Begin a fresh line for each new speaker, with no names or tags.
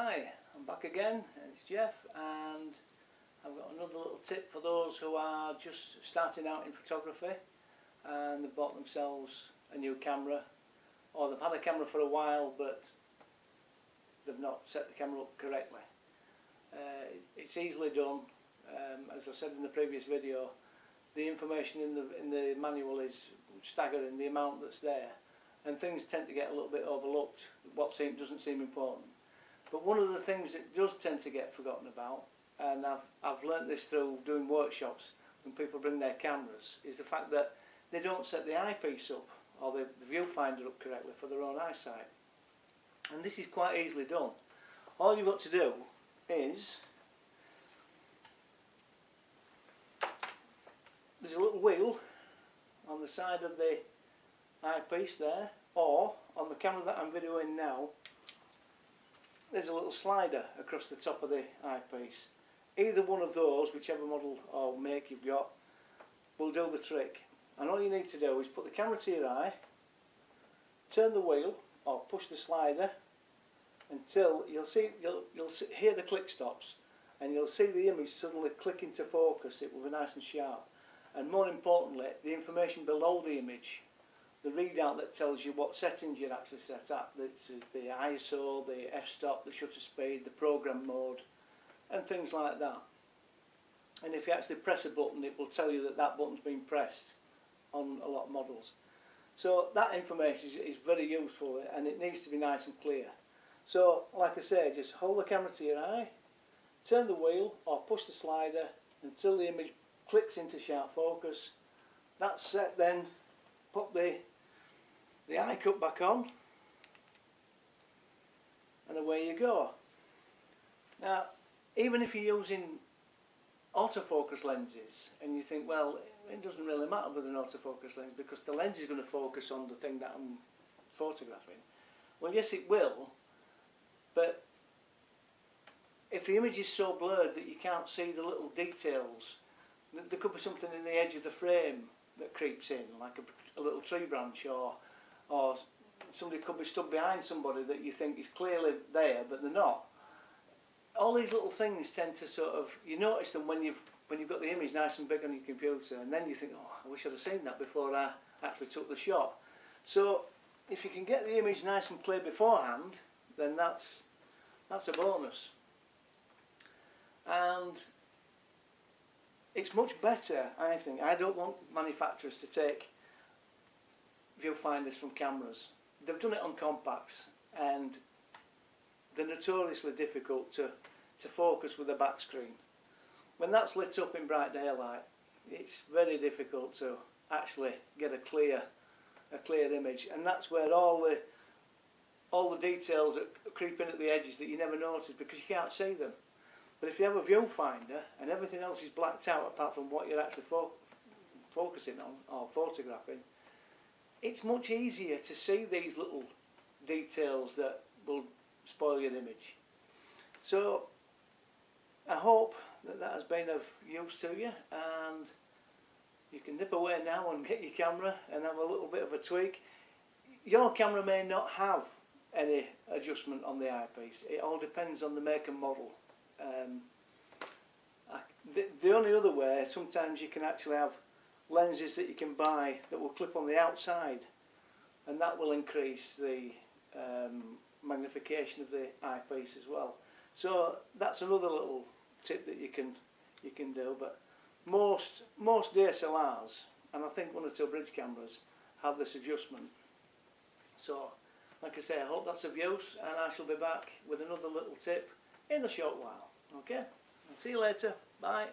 Hi, I'm back again. It's Jeff, and I've got another little tip for those who are just starting out in photography and they've bought themselves a new camera, or they've had a camera for a while but they've not set the camera up correctly. It's easily done. As I said in the previous video, the information in the manual is staggering, the amount that's there, and things tend to get a little bit overlooked. What doesn't seem important. But one of the things that does tend to get forgotten about, and I've learnt this through doing workshops when people bring their cameras, is the fact that they don't set the eyepiece up or the viewfinder up correctly for their own eyesight. And this is quite easily done. All you've got to do is, there's a little wheel on the side of the eyepiece there, or on the camera that I'm videoing now, there's a little slider across the top of the eyepiece. Either one of those, whichever model or make you've got, will do the trick. And all you need to do is put the camera to your eye, turn the wheel or push the slider until you'll hear the click stops, and you'll see the image suddenly click into focus. It will be nice and sharp. And more importantly, the information below the image, the readout that tells you what settings you're actually set at, the ISO, the f-stop, the shutter speed, the program mode, and things like that. And if you actually press a button, it will tell you that that button's been pressed on a lot of models. So that information is very useful, and it needs to be nice and clear. So like I say, just hold the camera to your eye, turn the wheel or push the slider until the image clicks into sharp focus. That's set then. Put the eye cup back on, and away you go. Now, even if you're using autofocus lenses and you think, well, it doesn't really matter with an autofocus lens because the lens is going to focus on the thing that I'm photographing. Well, yes, it will, but if the image is so blurred that you can't see the little details, there could be something in the edge of the frame that creeps in, like a little tree branch, or somebody could be stuck behind somebody that you think is clearly there but they're not. All these little things tend to sort of, you notice them when you've got the image nice and big on your computer, and then you think, oh, I wish I'd have seen that before I actually took the shot. So if you can get the image nice and clear beforehand, then that's a bonus. And it's much better, I think. I don't want manufacturers to take viewfinders from cameras. They've done it on compacts, and they're notoriously difficult to focus with a back screen. When that's lit up in bright daylight, it's very difficult to actually get a clear image, and that's where all the details that creep in at the edges that you never notice because you can't see them. But if you have a viewfinder and everything else is blacked out apart from what you're actually focusing on or photographing, it's much easier to see these little details that will spoil your image. So I hope that has been of use to you, and you can nip away now and get your camera and have a little bit of a tweak. Your camera may not have any adjustment on the eyepiece. It all depends on the make and model. The only other way, sometimes you can actually have lenses that you can buy that will clip on the outside, and that will increase the magnification of the eyepiece as well. So that's another little tip that you can do. But most DSLRs, and I think one or two bridge cameras, have this adjustment. So like I say, I hope that's of use, and I shall be back with another little tip in a short while. Okay, I'll see you later. Bye.